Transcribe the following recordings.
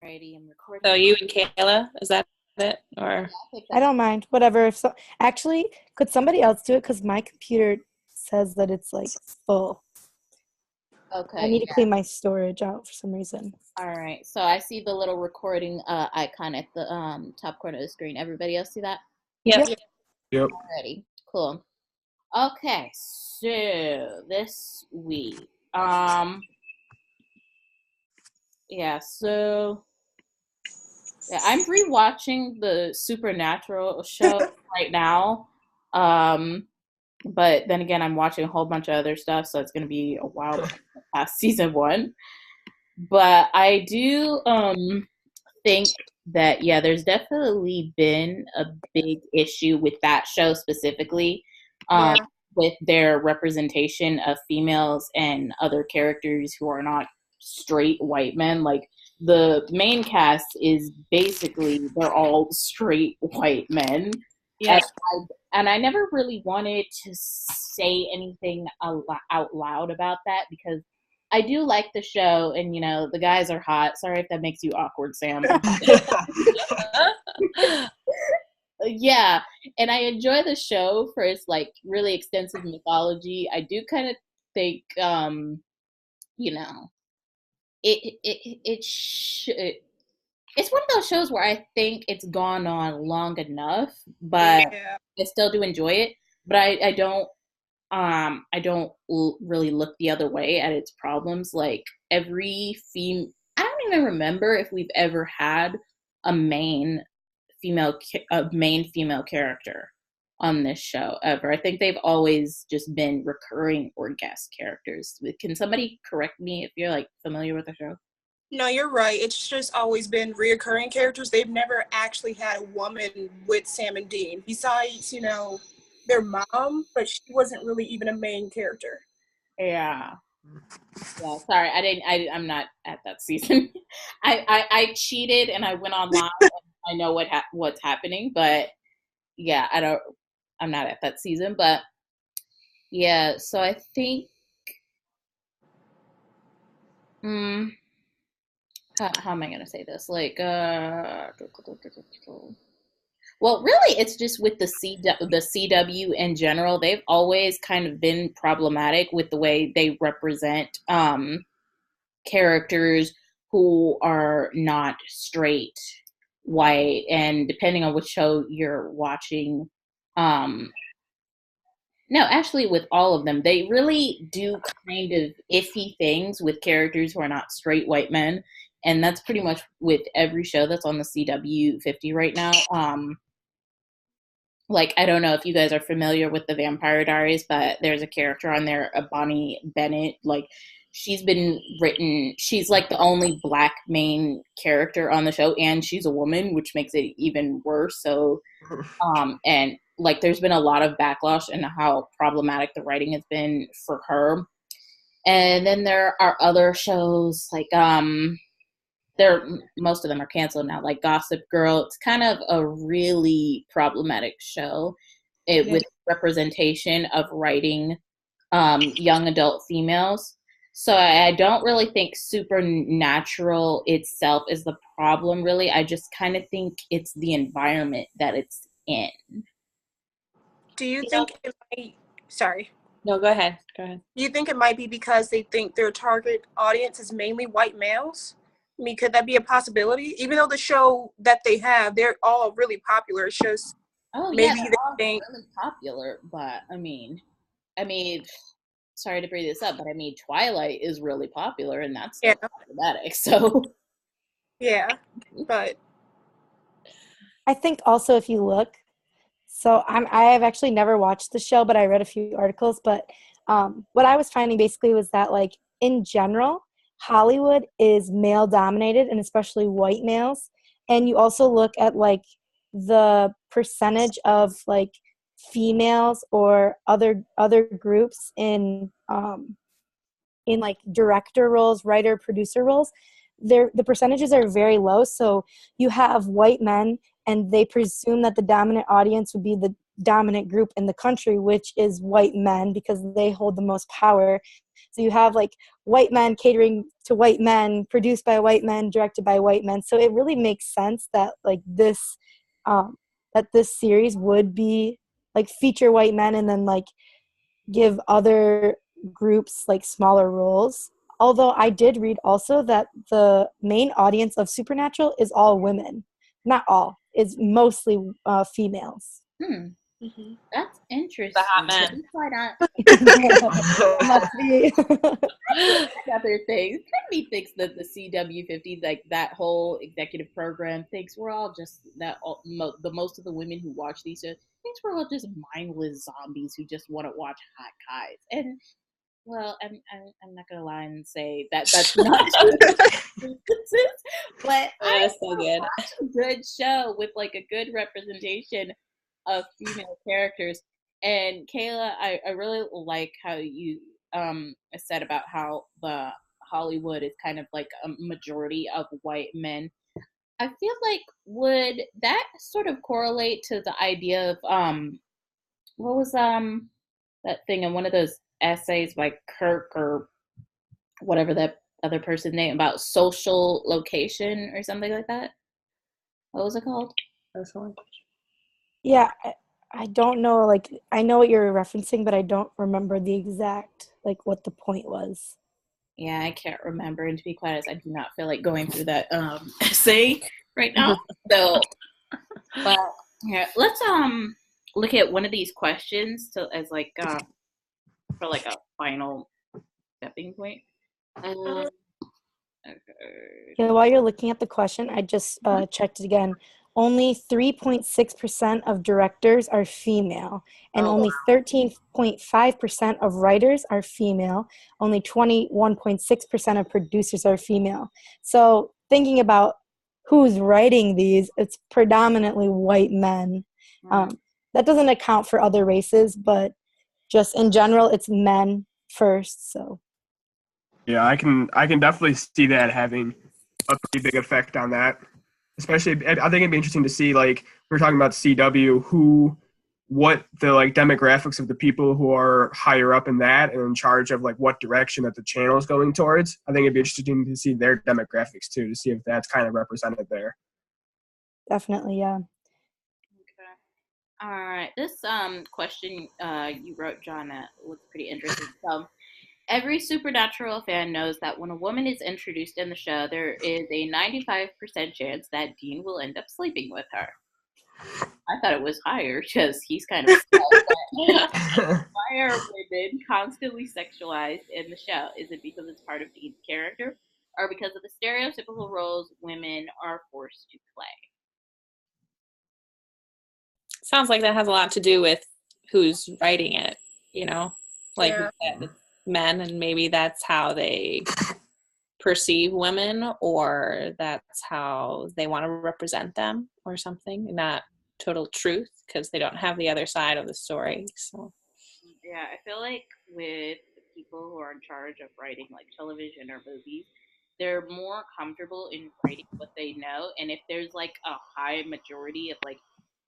Alrighty, I'm recording. So you and Kayla, is that it? Or I don't mind. Whatever. If so, actually, could somebody else do it? Because my computer says that it's like full. Okay. I need to clean my storage out for some reason. All right. So I see the little recording icon at the top corner of the screen. Everybody else see that? Yep. Yep. Alrighty. Cool. Okay. So this week, yeah. So yeah, I'm rewatching the Supernatural show right now. But then again, I'm watching a whole bunch of other stuff, so it's gonna be a while past season 1. But I do think that there's definitely been a big issue with that show specifically, with their representation of females and other characters who are not straight white men. Like the main cast is basically they're all straight white men. Yeah. And I never really wanted to say anything out loud about that because I do like the show, and the guys are hot. Sorry if that makes you awkward, Sam. Yeah, and I enjoy the show for its like really extensive mythology. I do kind of think, it's one of those shows where I think it's gone on long enough, but I still do enjoy it. But I don't really look the other way at its problems. Like I don't even remember if we've ever had a main female character on this show ever. I think they've always just been recurring or guest characters. Can somebody correct me if you're like familiar with the show? No, you're right. It's just always been reoccurring characters. They've never actually had a woman with Sam and Dean, besides, their mom, but she wasn't really even a main character. Yeah. Yeah, sorry, I'm not at that season. I cheated and I went online and I know what's happening, but yeah, I'm not at that season, but yeah, so I think how am I going to say this? Like, well, really, it's just with the CW in general. They've always kind of been problematic with the way they represent characters who are not straight white. And depending on which show you're watching, no, actually, with all of them, they really do kind of iffy things with characters who are not straight white men. And that's pretty much with every show that's on the CW 50 right now. Like, I don't know if you guys are familiar with the Vampire Diaries, but there's a character on there, Bonnie Bennett. Like, she's like the only Black main character on the show, and she's a woman, which makes it even worse. So, and like, there's been a lot of backlash in how problematic the writing has been for her. And then there are other shows like, most of them are canceled now, like Gossip Girl. It's kind of a really problematic show with representation of writing young adult females. So I don't really think Supernatural itself is the problem, really. I just kind of think it's the environment that it's in. Do you think it might... Sorry. No, go ahead. Do you think it might be because they think their target audience is mainly white males? I mean, could that be a possibility? Even though the show that they have, they're all really popular. It's just maybe they're all really popular, but I mean, sorry to bring this up, but I mean, Twilight is really popular, and that's problematic. So yeah, but I think also if you look, so I have actually never watched the show, but I read a few articles. But what I was finding basically was that, like, in general, Hollywood is male dominated, and especially white males. And you also look at like the percentage of like females or other groups in like director roles, writer, producer roles. The percentages are very low. So you have white men, and they presume that the dominant audience would be dominant group in the country, which is white men, because they hold the most power. So you have like white men catering to white men, produced by white men, directed by white men. So it really makes sense that like that this series would be like feature white men and then like give other groups like smaller roles. Although I did read also that the main audience of Supernatural is all women. Not all. It's mostly females. Mhm. That's interesting. The hot men. Why not? Must be. Other things. Part of me thinks that the CW50, like that whole executive program, thinks we're all just the most of the women who watch these shows thinks we're all just mindless zombies who just want to watch hot guys. And well, I'm not gonna lie and say that that's not true. But I So good. watch a good show with like a good representation of female characters. And Kayla, I really like how you said about how the Hollywood is kind of like a majority of white men. I feel like would that sort of correlate to the idea of what was that thing in one of those essays by Kirk or whatever that other person's name about social location or something like that? What was it called? Yeah, I don't know. Like, I know what you're referencing, but I don't remember the exact, like, what the point was. Yeah, I can't remember. And to be quite honest, I do not feel like going through that essay right now. So, but yeah, let's look at one of these questions as like for like a final stepping point. Okay. Yeah, while you're looking at the question, I just checked it again. Only 3.6% of directors are female, and only 13.5% of writers are female. Only 21.6% of producers are female. So thinking about who's writing these, it's predominantly white men. That doesn't account for other races, but just in general, it's men first. So Yeah, I can definitely see that having a pretty big effect on that. Especially, I think it'd be interesting to see, like, we're talking about CW, what the like demographics of the people who are higher up in that and in charge of like what direction that the channel is going towards. I think it'd be interesting to see their demographics too, to see if that's kind of represented there. definitely, yeah. Okay. All right. This question you wrote, John, looks pretty interesting. So, every Supernatural fan knows that when a woman is introduced in the show, there is a 95% chance that Dean will end up sleeping with her. I thought it was higher because he's kind of why are women constantly sexualized in the show? Is it because it's part of Dean's character or because of the stereotypical roles women are forced to play? Sounds like that has a lot to do with who's writing it, you know? Like Yeah. it's men, and maybe that's how they perceive women, or that's how they want to represent them or something. Not total truth because they don't have the other side of the story. So Yeah, I feel like with the people who are in charge of writing like television or movies, they're more comfortable in writing what they know. And if there's like a high majority of like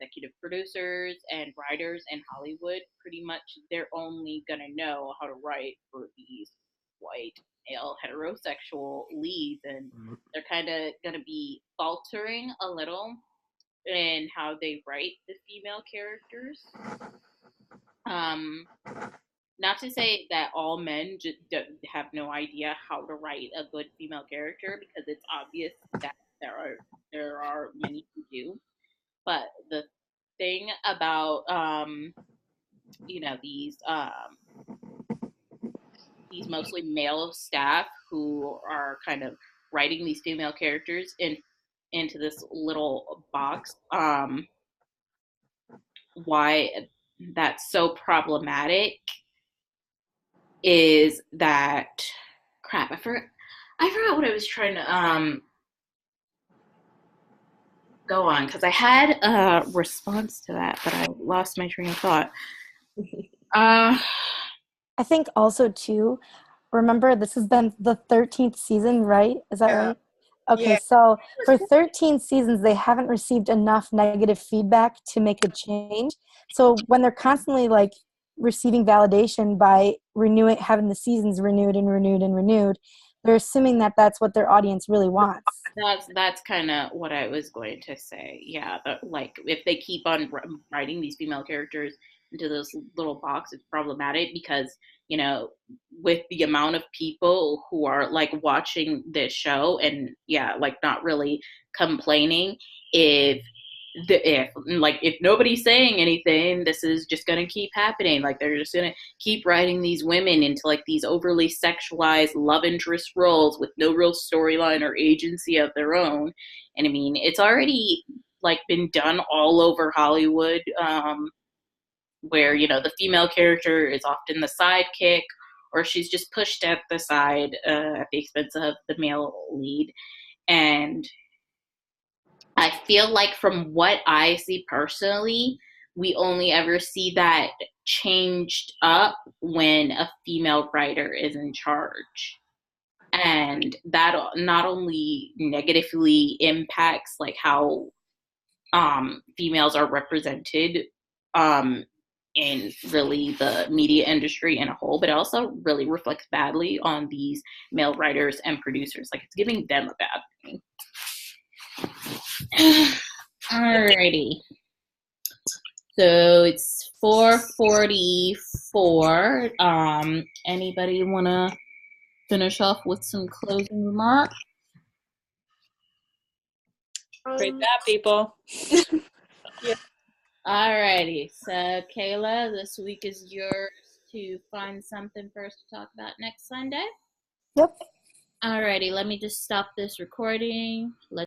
executive producers and writers in Hollywood, pretty much they're only gonna know how to write for these white male heterosexual leads, and they're kind of gonna be faltering a little in how they write the female characters. Um, Not to say that all men just have no idea how to write a good female character, because it's obvious that there are many who do. But the thing about these mostly male staff who are kind of writing these female characters into this little box, why that's so problematic is that crap. I forgot what I was trying to go on, because I had a response to that, but I lost my train of thought. I think also too, remember this has been the 13th season, right? Is that right? Okay, Yeah. so for 13 seasons, they haven't received enough negative feedback to make a change. So when they're constantly like receiving validation by having the seasons renewed and renewed and renewed, they're assuming that that's what their audience really wants. That's kind of what I was going to say. Yeah, like if they keep on writing these female characters into this little box, it's problematic because with the amount of people who are like watching this show and like not really complaining, if if nobody's saying anything, this is just gonna keep happening. Like they're just gonna keep writing these women into like these overly sexualized love interest roles with no real storyline or agency of their own. And I mean, it's already like been done all over Hollywood, where the female character is often the sidekick, or she's just pushed at the side at the expense of the male lead. And I feel like from what I see personally, we only ever see that changed up when a female writer is in charge. And that not only negatively impacts like how females are represented in really the media industry in a whole, but it also really reflects badly on these male writers and producers. Like it's giving them a bad thing. Alrighty. So it's 4:44. Anybody want to finish off with some closing remarks? Great job, people. Alrighty. So Kayla, this week is yours to find something for us to talk about next Sunday. Yep. Alrighty. Let me just stop this recording. Let